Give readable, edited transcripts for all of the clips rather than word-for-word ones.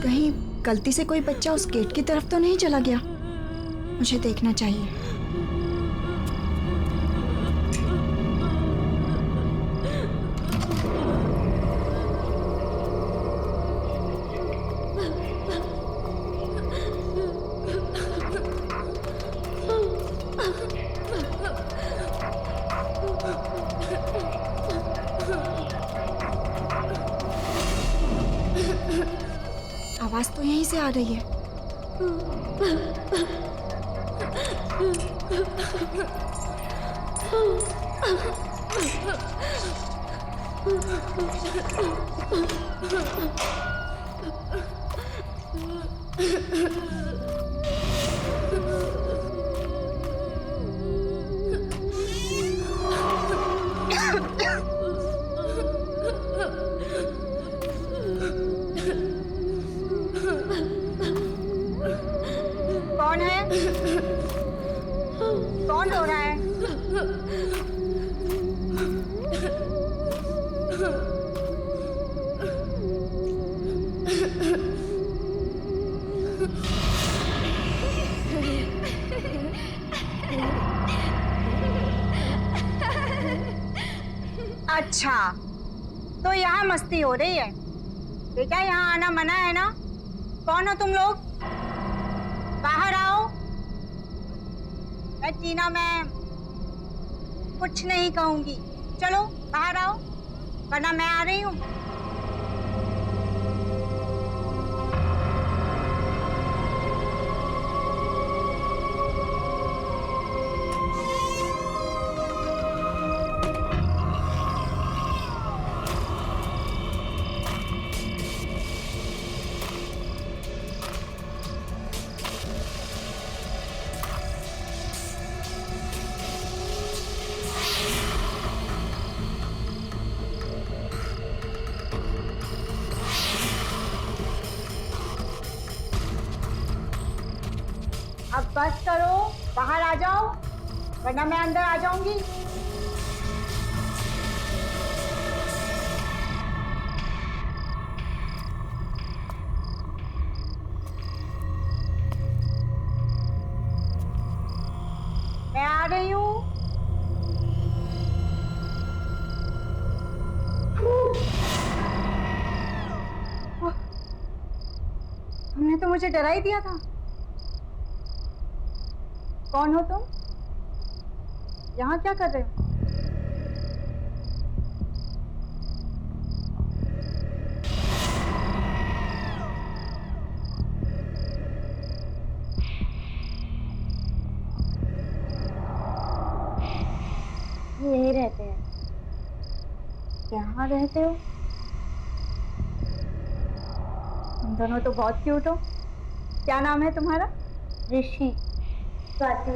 कहीं गलती से कोई बच्चा उस गेट की तरफ तो नहीं चला गया? मुझे देखना चाहिए। आवाज तो यहीं से आ रही है। कौन है? कौन रो रहा है? अच्छा, तो यहाँ मस्ती हो रही है। बेटा, यहाँ आना मना है ना? कौन हो तुम लोग? बाहर आओ। टीना, मैं कुछ नहीं कहूंगी। चलो बाहर आओ, वरना मैं आ रही हूँ। अब बस करो, बाहर आ जाओ, वरना मैं अंदर आ जाऊंगी। मैं आ रही हूँ। तुमने तो मुझे डरा ही दिया था। कौन हो तुम? यहाँ क्या कर रहे हो? यहीं रहते हैं। यहाँ रहते हो? तुम दोनों तो बहुत क्यूट हो। क्या नाम है तुम्हारा? ऋषि। स्वाति।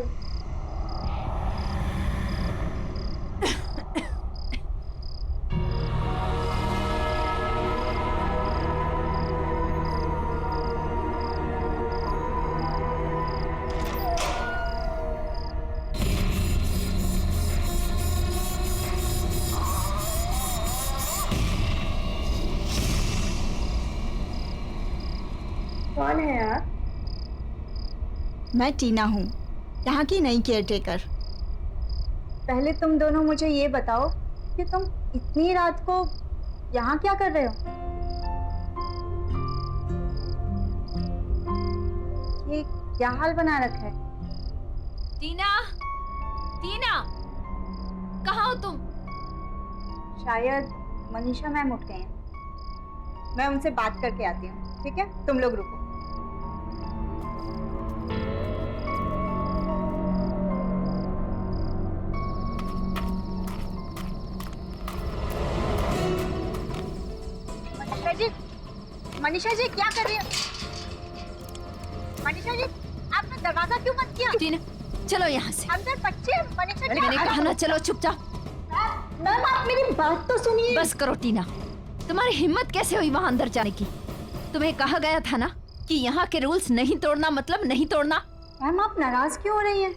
कौन है आप? मैं टीना हूँ, यहाँ की नई केयरटेकर। पहले तुम दोनों मुझे ये बताओ कि तुम इतनी रात को यहाँ क्या कर रहे हो? ये क्या हाल बना रखा है? टीना, टीना, कहाँ हो तुम? शायद मनीषा मैम उठ गई हैं। मैं उनसे बात करके आती हूँ, ठीक है? तुम लोग रुको। मनीषा जी, क्या कर रही है? मनीषा जी, आपने दरवाजा क्यों बंद किया? टीना चलो यहाँ से। अंदर बच्चे हैं, मनीषा जी। मैंने कहा ना चलो चुपचाप। मैम आप मेरी बात तो सुनिए। बस करो टीना, तुम्हारी हिम्मत कैसे हुई वहां अंदर जाने की? तुम्हें कहा गया था ना कि यहाँ के रूल्स नहीं तोड़ना मतलब नहीं तोड़ना। मैम आप नाराज क्यों हो रही हैं?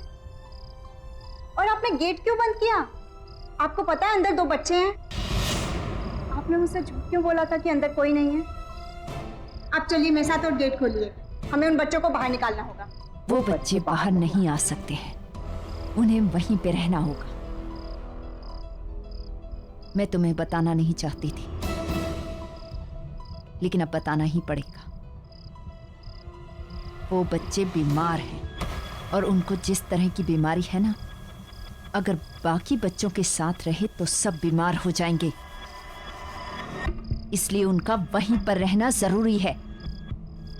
और आपने गेट क्यों बंद किया? आपको पता है अंदर 2 बच्चे हैं। आपने मुझसे झूठ क्यों बोला था कि अंदर कोई नहीं है? आप चलिए मेरे साथ और गेट खोलिए, हमें उन बच्चों को बाहर निकालना होगा। वो बच्चे बाहर नहीं आ सकते हैं, उन्हें वहीं पे रहना होगा। मैं तुम्हें बताना नहीं चाहती थी, लेकिन अब बताना ही पड़ेगा। वो बच्चे बीमार हैं और उनको जिस तरह की बीमारी है ना, अगर बाकी बच्चों के साथ रहे तो सब बीमार हो जाएंगे। इसलिए उनका वहीं पर रहना जरूरी है।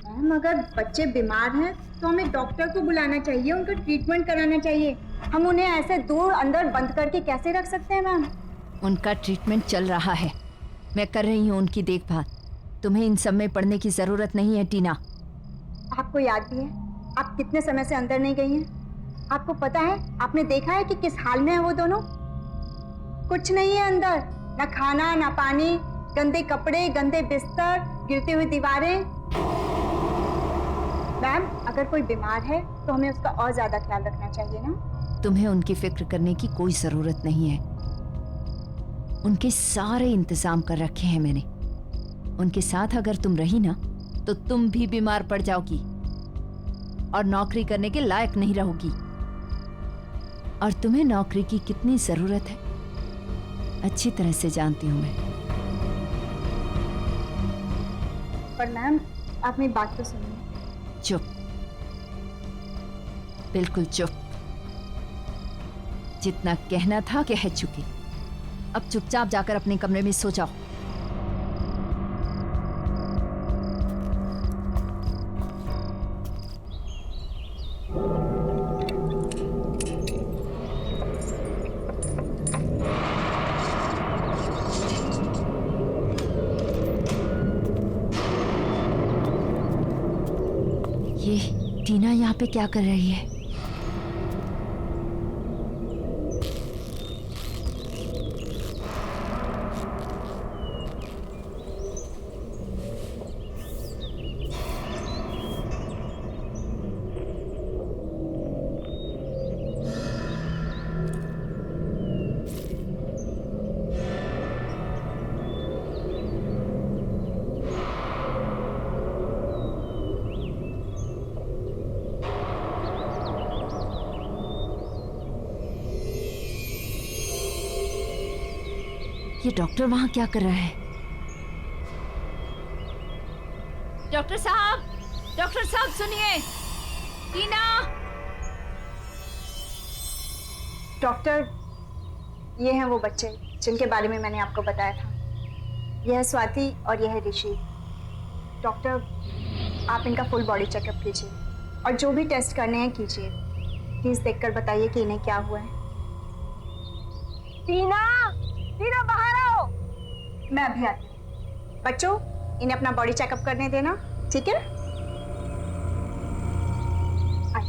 मैम अगर बच्चे बीमार हैं तो हमें डॉक्टर को बुलाना चाहिए, उनका ट्रीटमेंट कराना चाहिए। हम उन्हें ऐसे दूर अंदर बंद करके कैसे रख सकते हैं मैम? उनका ट्रीटमेंट चल रहा है, मैं कर रही हूँ उनकी देखभाल। तुम्हें इन सब में पड़ने की जरूरत नहीं है टीना। आपको याद भी है आप कितने समय से अंदर नहीं गई हैं? आपको पता है, आपने देखा है कि किस हाल में है वो दोनों? कुछ नहीं है अंदर, ना खाना ना पानी, गंदे कपड़े, गंदे बिस्तर, गिरती हुई दीवारें। मैम अगर कोई बीमार है तो हमें उसका और ज्यादा ख्याल रखना चाहिए ना। तुम्हें उनकी फिक्र करने की कोई जरूरत नहीं है। उनके सारे इंतजाम कर रखे हैं मैंने। उनके साथ अगर तुम रही ना तो तुम भी बीमार पड़ जाओगी और नौकरी करने के लायक नहीं रहोगी। और तुम्हें नौकरी की कितनी जरूरत है अच्छी तरह से जानती हूं मैं। पर मैम आप मेरी बात तो सुनिए। चुप, बिल्कुल चुप। जितना कहना था कह चुकी। अब चुपचाप जाकर अपने कमरे में सो जाओ। ये टीना यहाँ पे क्या कर रही है? ये डॉक्टर वहां क्या कर रहा है? डॉक्टर साहब सुनिए। टीना। डॉक्टर ये हैं वो बच्चे जिनके बारे में मैंने आपको बताया था। यह है स्वाति और यह है ऋषि। डॉक्टर आप इनका फुल बॉडी चेकअप कीजिए और जो भी टेस्ट करने हैं कीजिए। प्लीज देखकर बताइए कि इन्हें क्या हुआ है। टीना बाहर आओ। मैं अभी आती हूँ। बच्चों इन्हें अपना बॉडी चेकअप करने देना, ठीक है?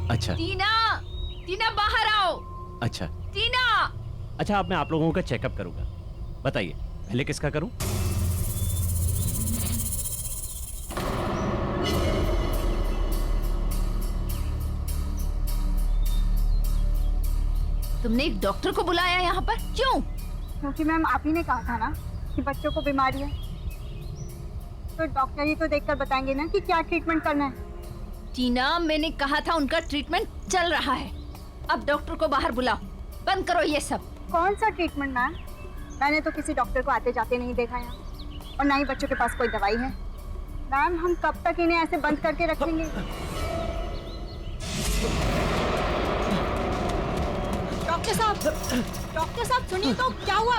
अच्छा टीना बाहर आओ। अच्छा टीना। अच्छा, अब मैं आप लोगों का चेकअप करूंगा। बताइए पहले किसका करूं? तुमने एक डॉक्टर को बुलाया यहाँ पर क्यों? क्योंकि मैम आप ही ने कहा था ना कि बच्चों को बीमारी है, तो डॉक्टर ही तो देखकर बताएंगे ना कि क्या ट्रीटमेंट करना है। टीना मैंने कहा था उनका ट्रीटमेंट चल रहा है। अब डॉक्टर को बाहर बुलाओ, बंद करो ये सब। कौन सा ट्रीटमेंट मैम? मैंने तो किसी डॉक्टर को आते जाते नहीं देखा यहाँ, और ना ही बच्चों के पास कोई दवाई है। मैम हम कब तक इन्हें ऐसे बंद करके रखेंगे? डॉक्टर साहब सुनिए तो, क्या हुआ?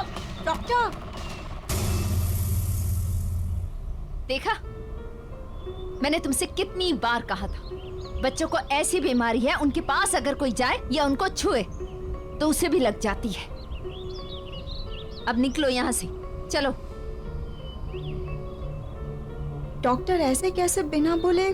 डॉक्टर देखा, मैंने तुमसे कितनी बार कहा था, बच्चों को ऐसी बीमारी है उनके पास अगर कोई जाए या उनको छुए तो उसे भी लग जाती है। अब निकलो यहाँ से, चलो। डॉक्टर ऐसे कैसे बिना बोले?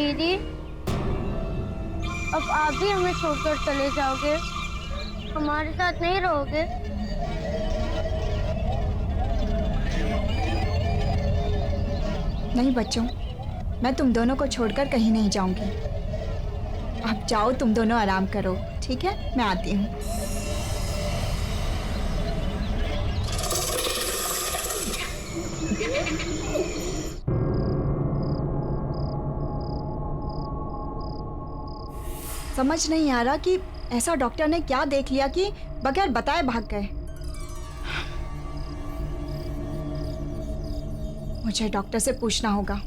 दीदी, अब आप भी हमें छोड़कर चले जाओगे, हमारे साथ नहीं रहोगे? नहीं बच्चों, मैं तुम दोनों को छोड़कर कहीं नहीं जाऊंगी। आप जाओ, तुम दोनों आराम करो, ठीक है? मैं आती हूँ। समझ नहीं आ रहा कि ऐसा डॉक्टर ने क्या देख लिया कि बगैर बताए भाग गए। मुझे डॉक्टर से पूछना होगा।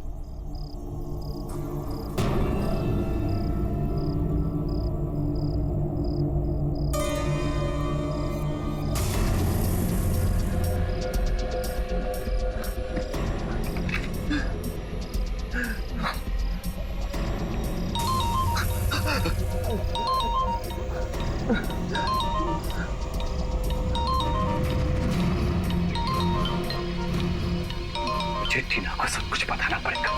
मुझे टीना को सब कुछ बताना पड़ेगा।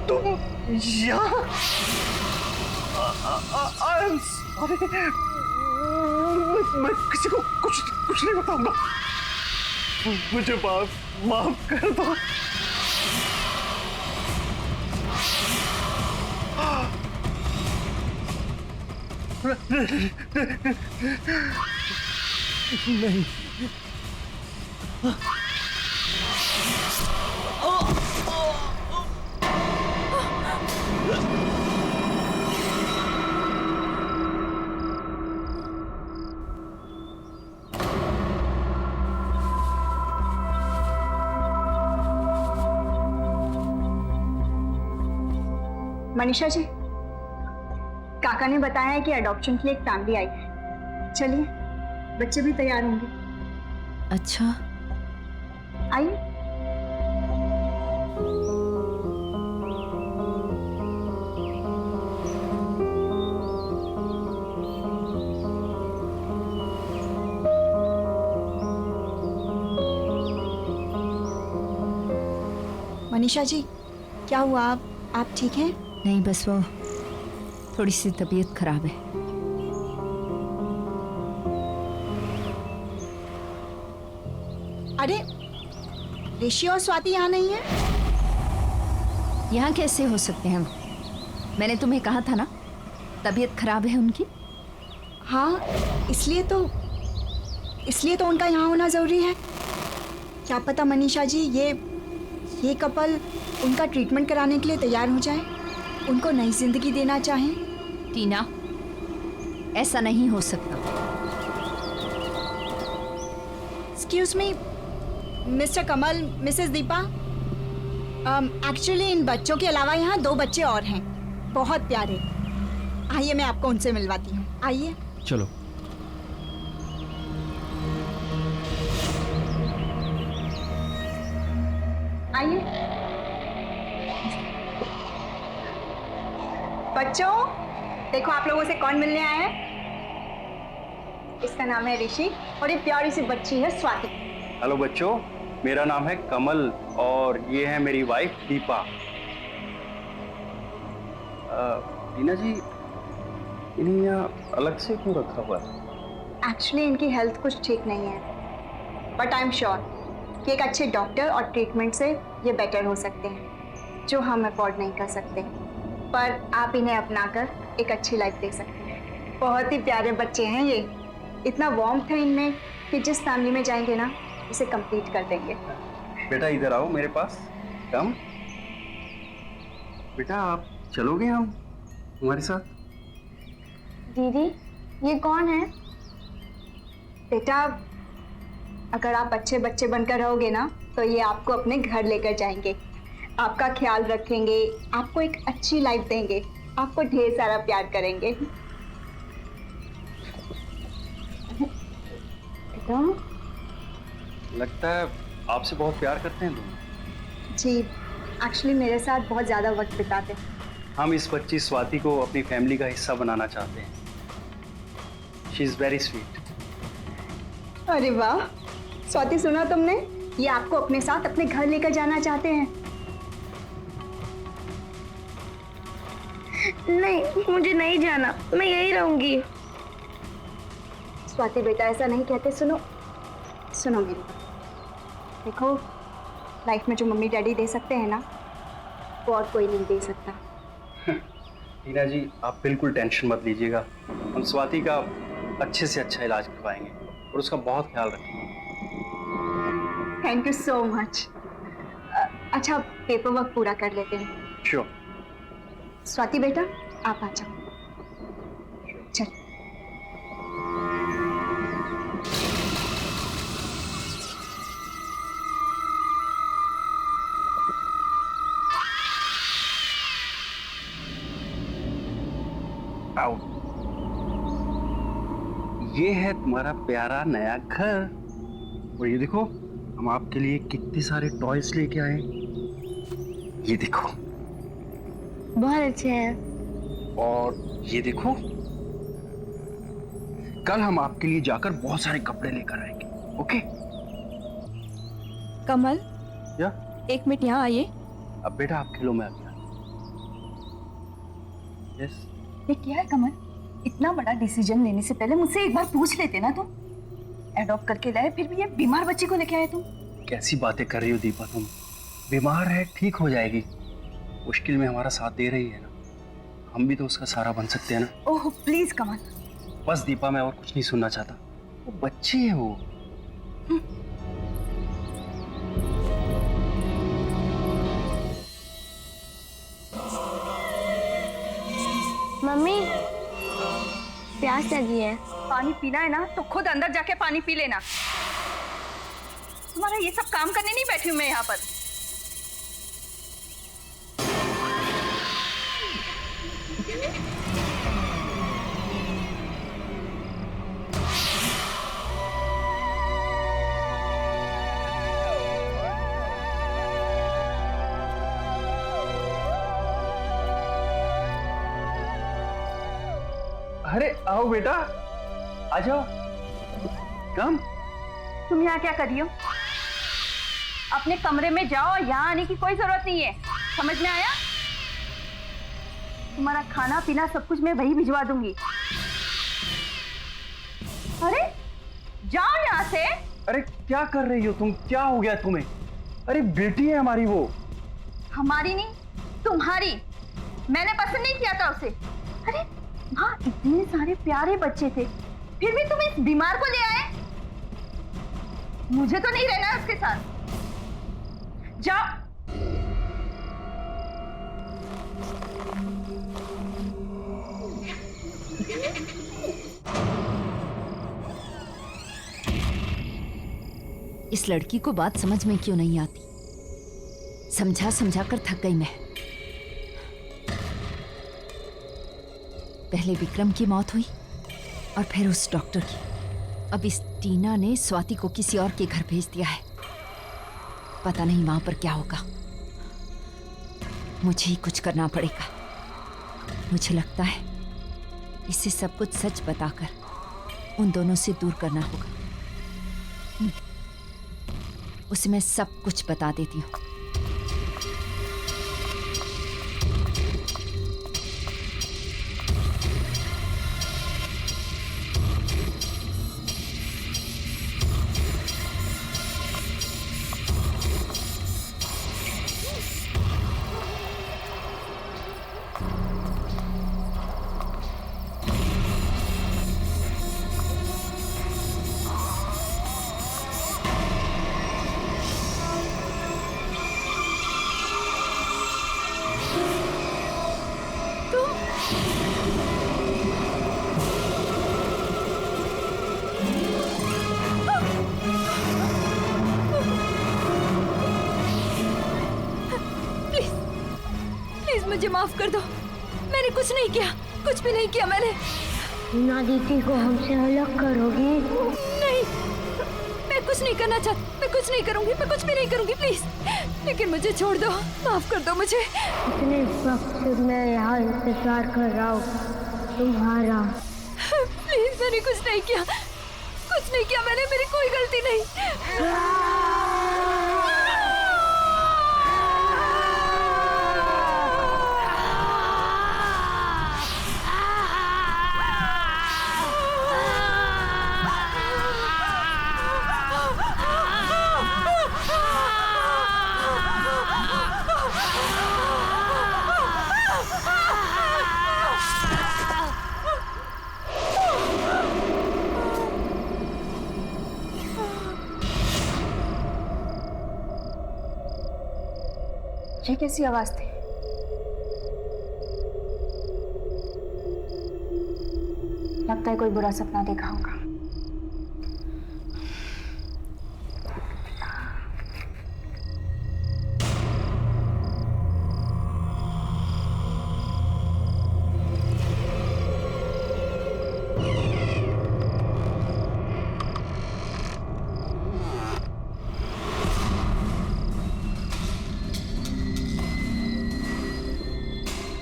तुम यहाँ? मैं किसी को कुछ नहीं बताऊंगा। मुझे माफ कर दो। नहीं। मनीषा जी, काका ने बताया है कि अडॉप्शन के लिए एक फैमिली आई है। चलिए, बच्चे भी तैयार होंगे। अच्छा, आइए। मनीषा जी, क्या हुआ? आप ठीक हैं? नहीं, बस वो थोड़ी सी तबीयत खराब है। अरे, ऋषि और स्वाति यहाँ नहीं है? यहाँ कैसे हो सकते हैं? मैंने तुम्हें कहा था ना, तबीयत खराब है उनकी। हाँ, इसलिए तो उनका यहाँ होना जरूरी है। क्या पता मनीषा जी, ये कपल उनका ट्रीटमेंट कराने के लिए तैयार हो जाए, उनको नई जिंदगी देना चाहें। टीना, ऐसा नहीं हो सकता। Excuse me, mister Kamal, Mrs Deepa, actually in बच्चों के अलावा यहाँ 2 बच्चे और हैं, बहुत प्यारे। आइए, मैं आपको उनसे मिलवाती हूँ। आइए। चलो। आइए। बच्चों, देखो आप लोगों से कौन मिलने आया है। इसका नाम है ऋषि और ये प्यारी सी बच्ची है स्वाति। हेलो बच्चों, मेरा नाम है कमल और ये है मेरी वाइफ दीपा। टीना जी, इन्हें यहाँ अलग से क्यों रखा हुआ है? एक्चुअली इनकी हेल्थ कुछ ठीक नहीं है, बट आई एम श्योर कि एक अच्छे डॉक्टर और ट्रीटमेंट से ये बेटर हो सकते हैं, जो हम अफोर्ड नहीं कर सकते। पर आप इन्हें अपनाकर एक अच्छी लाइफ दे सकते हैं। बहुत ही प्यारे बच्चे हैं ये, इतना वार्मथ है इनमें कि जिस फैमिली में जाएंगे ना, उसे कंप्लीट कर देंगे। बेटा इधर आओ मेरे पास, कम। बेटा आप चलोगे हम हमारे साथ? दीदी, ये कौन है? बेटा, अगर आप अच्छे बच्चे बनकर रहोगे ना, तो ये आपको अपने घर लेकर जाएंगे, आपका ख्याल रखेंगे, आपको एक अच्छी लाइफ देंगे, आपको ढेर सारा प्यार करेंगे। लगता है आपसे बहुत प्यार करते हैं तुम। जी, एक्चुअली मेरे साथ बहुत ज़्यादा वक्त बिताते हैं। हम इस बच्ची स्वाति को अपनी फैमिली का हिस्सा बनाना चाहते हैं। She is very sweet. अरे वाह स्वाति, सुना तुमने? ये आपको अपने साथ अपने घर लेकर जाना चाहते हैं। नहीं, मुझे नहीं जाना, मैं यहीं रहूंगी। स्वाति बेटा ऐसा नहीं कहते, सुनो सुनो मेरी बात। देखो लाइफ में जो मम्मी डैडी दे सकते हैं ना, वो और कोई नहीं दे सकता। टीना जी आप बिल्कुल टेंशन मत लीजिएगा, हम स्वाति का अच्छे से अच्छा इलाज करवाएंगे और उसका बहुत ख्याल रखेंगे। Thank you so much. अच्छा पेपर वर्क पूरा कर लेते हैं। श्योर। स्वाति बेटा आप आ जाओ। चल आओ, ये है तुम्हारा प्यारा नया घर। और ये देखो हम आपके लिए कितने सारे टॉयज लेके आए। ये देखो, बहुत अच्छे हैं। और ये देखो, कल हम आपके लिए जाकर बहुत सारे कपड़े लेकर आएंगे। ओके? कमल या? एक मिनट यहाँ आइए। अब बेटा आप खेलो, मैं आ गया। यस। ये क्या है कमल? इतना बड़ा डिसीजन लेने से पहले मुझसे एक बार पूछ लेते ना तुम। एडॉप्ट करके लाए, फिर भी ये बीमार बच्ची को लेके आए तुम। कैसी बातें कर रही हो दीपा तुम? बीमार है, ठीक हो जाएगी। मुश्किल में हमारा साथ दे रही है ना, हम भी तो उसका सहारा बन सकते हैं ना। ओह प्लीज कमल। बस दीपा मैं और कुछ नहीं सुनना चाहता, वो बच्ची है वो। मम्मी प्यास लगी है। पानी पीना है ना तो खुद अंदर जाके पानी पी लेना। तुम्हारा ये सब काम करने नहीं बैठी हूं मैं यहाँ पर। अरे आओ बेटा, आ जाओ। कम। तुम यहाँ क्या कर रही हो? अपने कमरे में जाओ, यहाँ आने की कोई जरूरत नहीं है। समझ में आया? तुम्हारा खाना पीना सब कुछ मैं वही भिजवा दूंगी। अरे जाओ यहाँ से। अरे क्या कर रही हो तुम? क्या हो गया तुम्हें? अरे बेटी है हमारी वो। हमारी नहीं, तुम्हारी। मैंने पसंद नहीं किया था उसे। अरे वहाँ इतने सारे प्यारे बच्चे थे, फिर भी तुम इस बीमार को ले आए। मुझे तो नहीं रहना उसके साथ। जाओ। इस लड़की को बात समझ में क्यों नहीं आती? समझा समझा कर थक गई मैं। पहले विक्रम की मौत हुई और फिर उस डॉक्टर की। अब इस टीना ने स्वाति को किसी और के घर भेज दिया है। पता नहीं वहां पर क्या होगा। मुझे ही कुछ करना पड़ेगा। मुझे लगता है इसे सब कुछ सच बताकर उन दोनों से दूर करना होगा। उसे मैं सब कुछ बता देती हूँ। मुझे माफ कर दो। मैंने कुछ नहीं किया, कुछ भी नहीं किया मैंने। ना दीदी को हमसे अलग करोगे? नहीं, मैं कुछ नहीं करना चाहती। मैं कुछ नहीं करूंगी, मैं कुछ भी नहीं करूंगी, प्लीज। लेकिन मुझे छोड़ दो, माफ कर दो मुझे। इतने वक्त से मैं यहाँ इंतजार कर रहा हूँ तुम्हारा। प्लीज मैंने कुछ नहीं किया, कुछ नहीं किया मैंने, मेरी कोई गलती नहीं। ये कैसी आवाज थी? लगता है कोई बुरा सपना देखा होगा।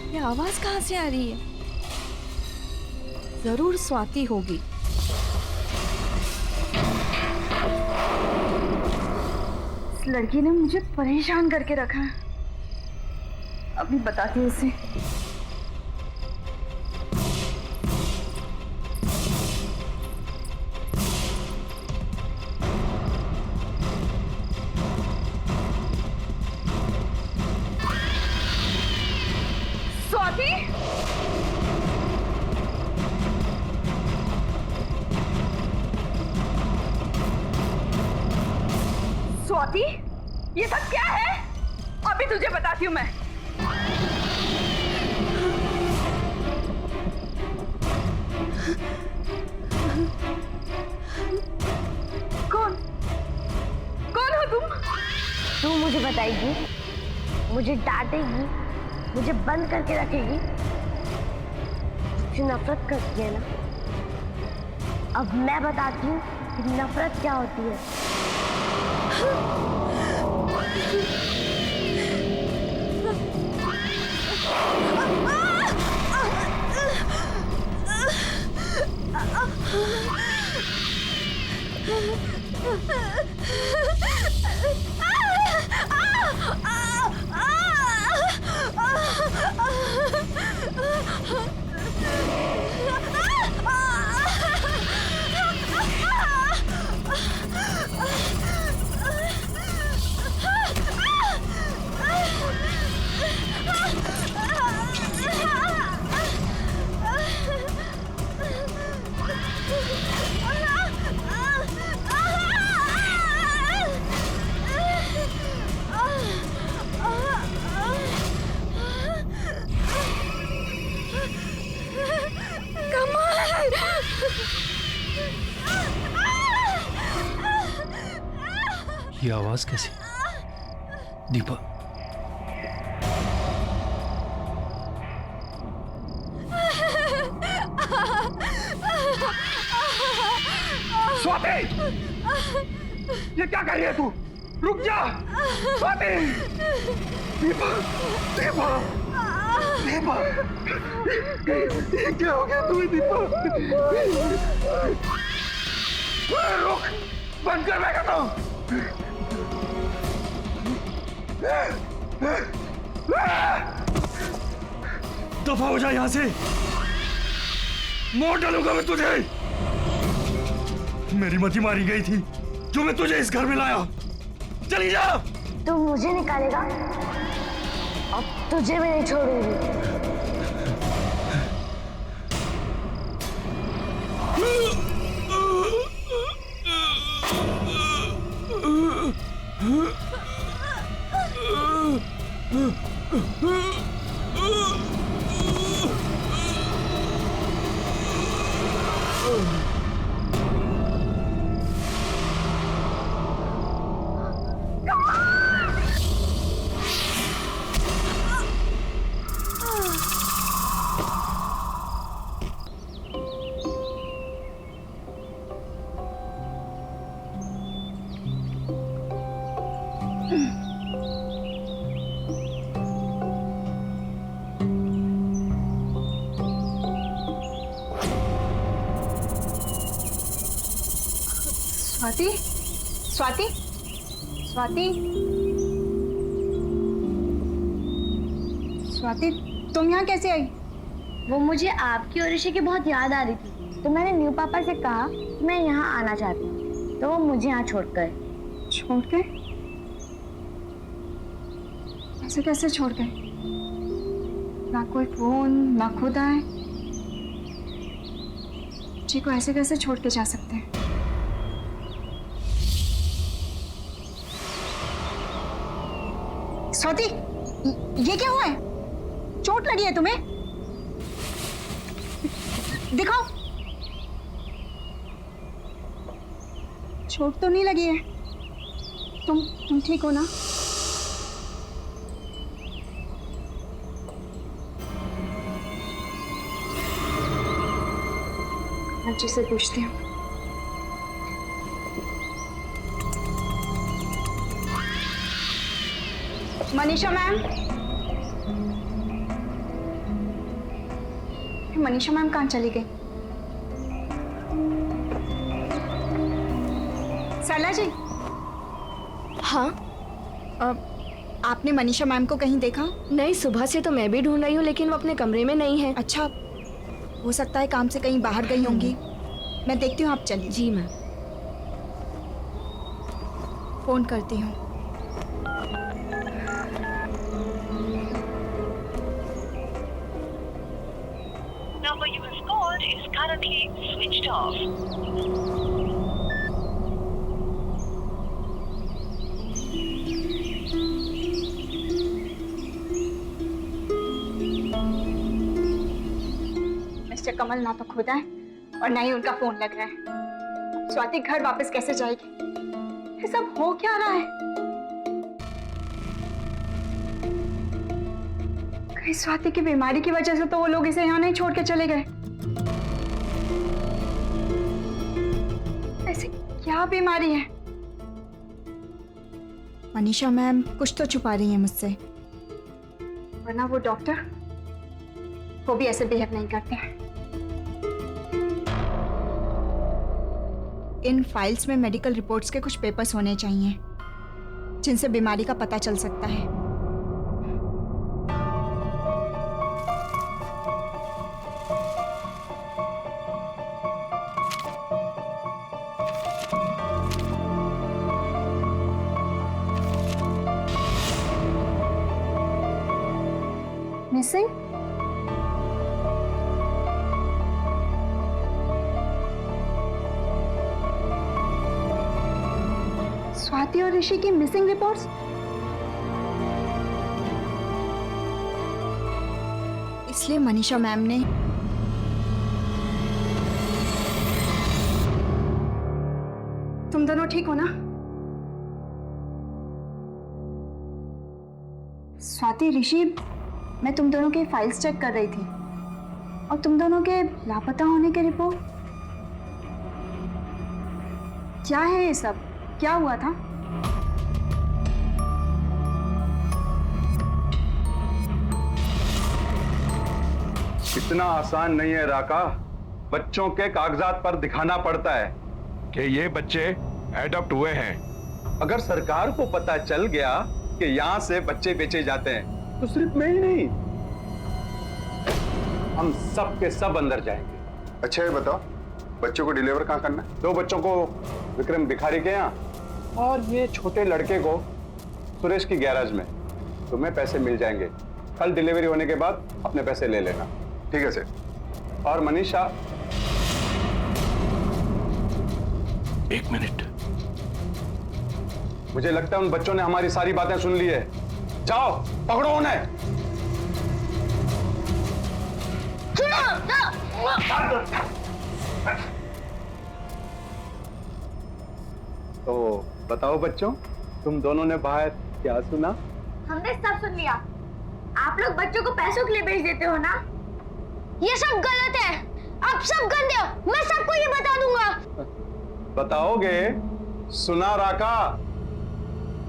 ये आवाज कहाँ से आ रही है? जरूर स्वाति होगी। इस लड़की ने मुझे परेशान करके रखा है, अभी बताती हूँ उसे। स्वाति, स्वाति, ये सब क्या है? अभी तुझे बताती हूँ मैं। कौन कौन हो तुम? तू मुझे बताएगी, मुझे डांटेगी, मुझे बंद करके रखेगी। तुझसे नफरत करती है ना? अब मैं बताती हूँ कि नफरत क्या होती है। ये आवाज कैसी? दीपा, स्वाति, ये क्या कर रही है तू? रुक जा स्वाति। दीपा, दीपा, दीपा, ये क्या हो गया तुम्हें दीपा? रुक, बंद कर, मैं कहता हूँ। दफा हो जा यहां से, मोड़ डालूंगा मैं तुझे। मेरी मती मारी गई थी जो मैं तुझे इस घर में लाया। चली जा। तू मुझे निकालेगा, अब तुझे मैं नहीं छोड़ूंगी। स्वाति, स्वाति, स्वाति, स्वाति, तुम यहाँ कैसे आई? वो मुझे आपकी और ऋषि की बहुत याद आ रही थी, तो मैंने न्यू पापा से कहा कि मैं यहाँ आना चाहती हूँ, तो वो मुझे यहाँ छोड़ गए। छोड़ के? ऐसे कैसे छोड़ गए? ना कोई फोन, ना खुद आए। जी को ऐसे कैसे छोड़ के जा सकते हैं? स्वाति, ये क्या हुआ है? चोट लगी है तुम्हें? दिखाओ। चोट तो नहीं लगी है। तुम ठीक हो ना? अच्छे से पूछती हूँ। मनीषा मैम, मनीषा मैम कहाँ चली गई? सरला जी। हाँ, आपने मनीषा मैम को कहीं देखा? नहीं, सुबह से तो मैं भी ढूंढ रही हूँ, लेकिन वो अपने कमरे में नहीं है। अच्छा, हो सकता है काम से कहीं बाहर गई होंगी। मैं देखती हूँ, आप चलिए। जी मैम। फोन करती हूँ। Number you have called is currently switched off. Mister Kamal ना तो खुद आए और ना ही उनका फोन लग रहा है। स्वाति घर वापस कैसे जाएगी? ये सब हो क्या रहा है? कहीं स्वाति की बीमारी की वजह से तो वो लोग इसे यहाँ नहीं छोड़ के चले गए। ऐसी क्या बीमारी है? मनीषा मैम कुछ तो छुपा रही है मुझसे, वरना वो डॉक्टर वो भी ऐसे बिहेव नहीं करते हैं। इन फाइल्स में मेडिकल रिपोर्ट्स के कुछ पेपर्स होने चाहिए जिनसे बीमारी का पता चल सकता है। मिसिंग? स्वाति और ऋषि की मिसिंग रिपोर्ट्स? इसलिए मनीषा मैम ने तुम दोनों ठीक हो ना? स्वाति, ऋषि, मैं तुम दोनों के फाइल्स चेक कर रही थी और तुम दोनों के लापता होने के रिपोर्ट। क्या है ये सब? क्या हुआ था? इतना आसान नहीं है राका। बच्चों के कागजात पर दिखाना पड़ता है कि ये बच्चे एडॉप्ट हुए हैं। अगर सरकार को पता चल गया कि यहाँ से बच्चे बेचे जाते हैं तो सिर्फ मैं ही नहीं, हम सब के सब अंदर जाएंगे। अच्छा ये बताओ, बच्चों को डिलीवर कहाँ करना है? 2 बच्चों को विक्रम भिखारी के यहाँ और ये छोटे लड़के को सुरेश की गैराज में। तुम्हें पैसे मिल जाएंगे। कल डिलीवरी होने के बाद अपने पैसे ले लेना। ठीक है सर। और मनीषा, 1 मिनट। मुझे लगता है उन बच्चों ने हमारी सारी बातें सुन ली है। जाओ पकड़ो उन्हें। तो बताओ बच्चों, तुम दोनों ने बाहर क्या सुना? हमने सब सुन लिया। आप लोग बच्चों को पैसों के लिए बेच देते हो ना? ये सब गलत है। आप सब गंदे हो। मैं सबको ये बता दूंगा। बताओगे? सुना राका,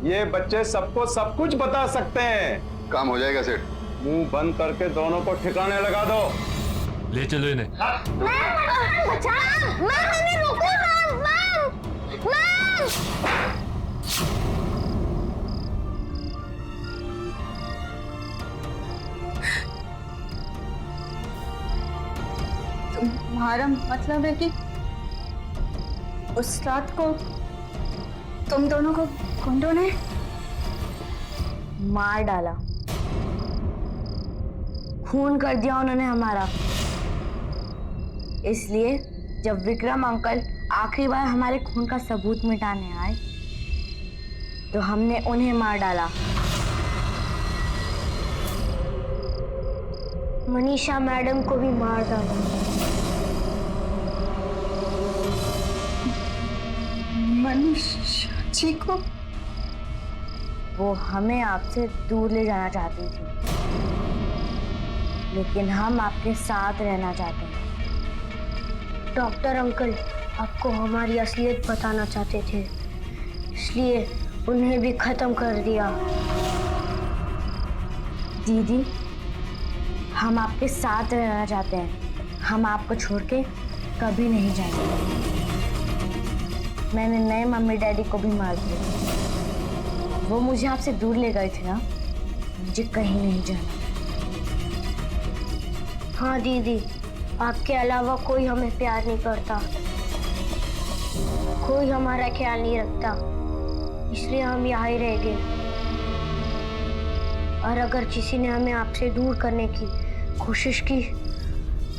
ये बच्चे सबको सब कुछ बता सकते हैं। काम हो जाएगा सेठ। मुंह बंद करके दोनों को ठिकाने लगा दो। ले चलो इन्हें। मैम, बचाओ। मैम, इन्हें रोको। मैम, तुम्हारा मतलब है कि उस रात को तुम दोनों को गुंडों ने मार डाला, खून कर दिया उन्होंने हमारा। इसलिए जब विक्रम अंकल आखिरी बार हमारे खून का सबूत मिटाने आए तो हमने उन्हें मार डाला। मनीषा मैडम को भी मार डाला। मनीषा जी को? वो हमें आपसे दूर ले जाना चाहती थी, लेकिन हम आपके साथ रहना चाहते हैं। डॉक्टर अंकल आपको हमारी असलियत बताना चाहते थे, इसलिए उन्हें भी खत्म कर दिया। दीदी, हम आपके साथ रहना चाहते हैं, हम आपको छोड़ के कभी नहीं जाएंगे। मैंने नए मम्मी डैडी को भी मार दिया। वो मुझे आपसे दूर ले गए थे ना, मुझे कहीं नहीं जाना। हाँ दीदी, आपके अलावा कोई हमें प्यार नहीं करता, कोई हमारा ख्याल नहीं रखता, इसलिए हम यहाँ ही रह गए। और अगर किसी ने हमें आपसे दूर करने की कोशिश की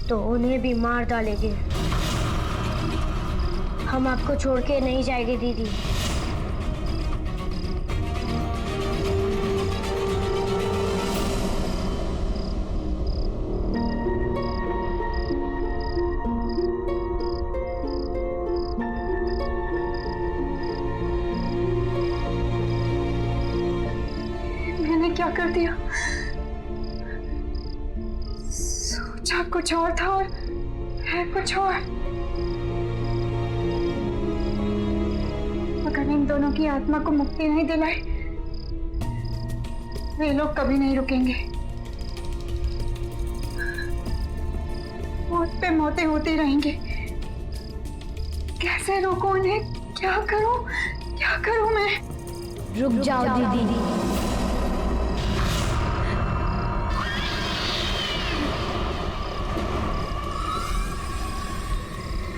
तो उन्हें भी मार डालेंगे। हम आपको छोड़ के नहीं जाएंगे दीदी। मैंने क्या कर दिया? सोचा कुछ और था और है कुछ और। अगर इन दोनों की आत्मा को मुक्ति नहीं दिलाई, वे लोग कभी नहीं रुकेंगे। मौत पे मौतें होती रहेंगी। कैसे रोकूं उन्हें? क्या करूं मैं? रुक जाओ दीदी।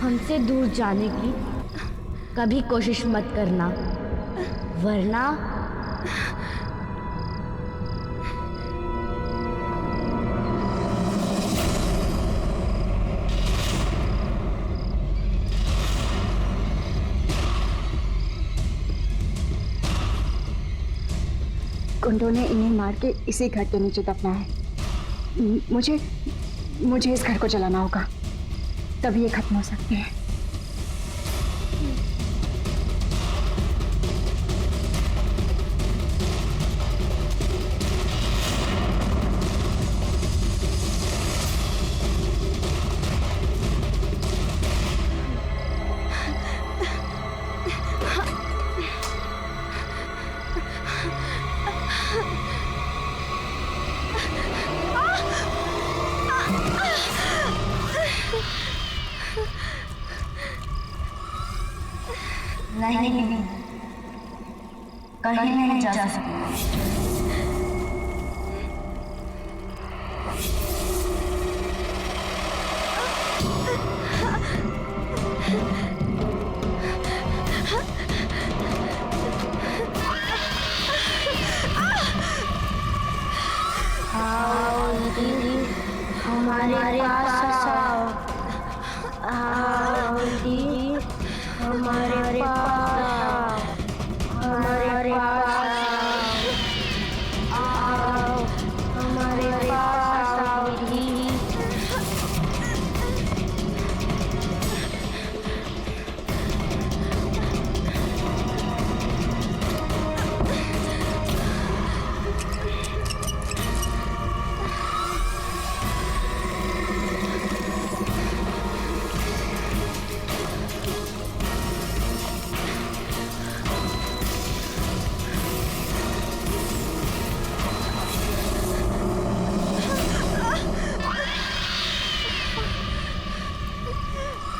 हमसे दूर जाने की कभी कोशिश मत करना, वरना गुंडों ने इन्हें मार के इसी घर के नीचे दफना है। मुझे इस घर को जलाना होगा, तभी ये खत्म हो सकती है। नहीं दीदी, कहीं नहीं जा सकते। आओ दीदी, हमारे पास आओ। आओ दीदी, हमारे पास हमारे पास आओ, हमारे पास आओ दीदी।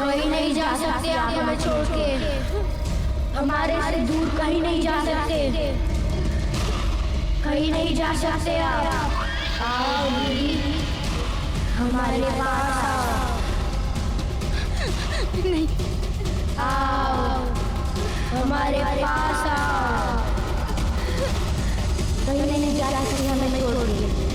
कहीं नहीं जा सकते आप हमें छोड़ के। हमारे से दूर कहीं नहीं जा सकते, कहीं नहीं जा सकते आप। आओ दीदी, हमारे पास आओ। नहीं, आओ हमारे पास आओ। कहीं नहीं जा सकते हमें छोड़ के।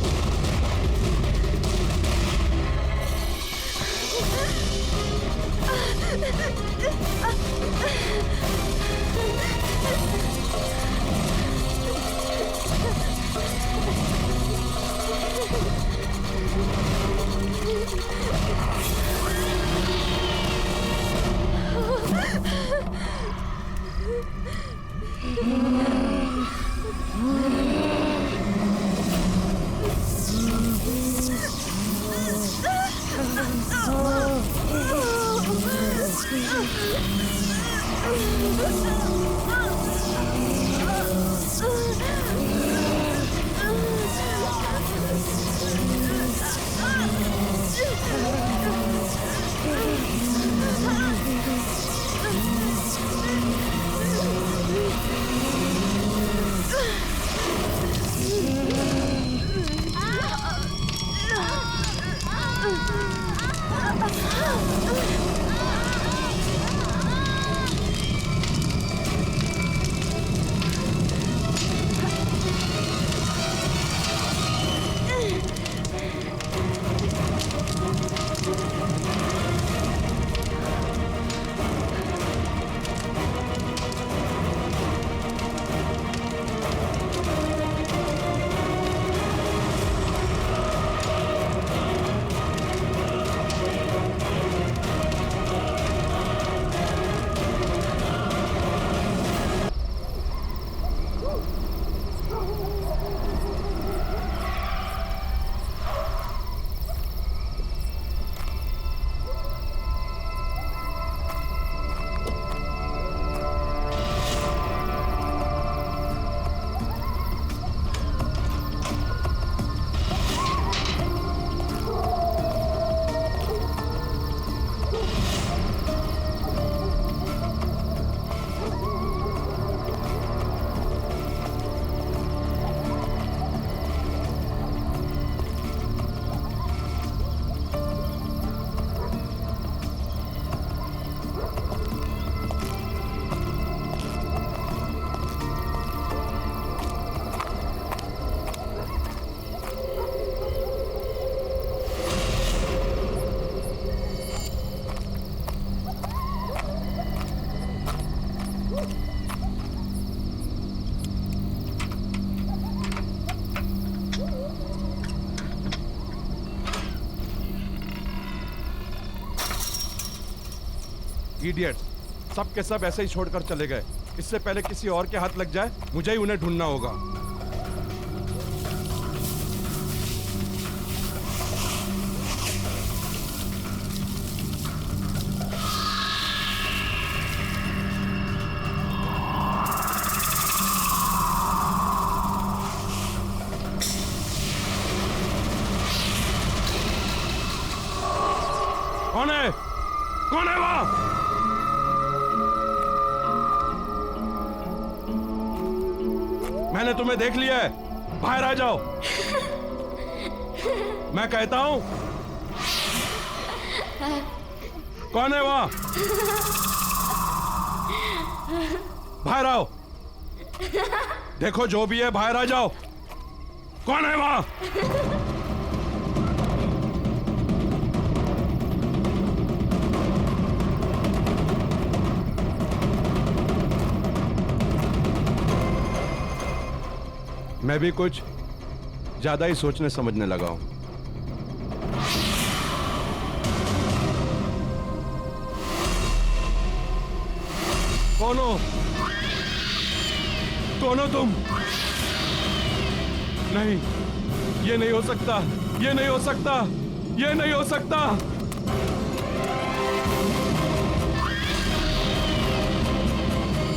इडियट्स, सब के सब ऐसे ही छोड़कर चले गए। इससे पहले किसी और के हाथ लग जाए, मुझे ही उन्हें ढूंढना होगा। कौन है? कौन है वहां? मैंने तुम्हें देख लिया है, बाहर आ जाओ। मैं कहता हूं, कौन है वहां? बाहर आओ। देखो जो भी है, बाहर आ जाओ। कौन है वहां? मैं भी कुछ ज्यादा ही सोचने समझने लगा हूं। कौन हो? कौन हो तुम? नहीं, ये नहीं हो सकता, ये नहीं हो सकता, ये नहीं हो सकता।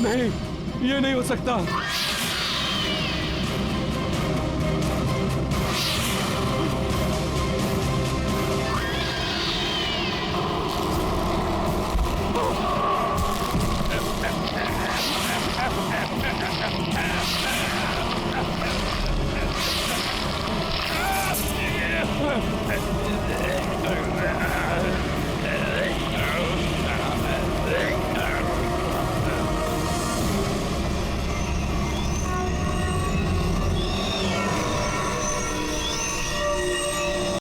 नहीं, ये नहीं हो सकता।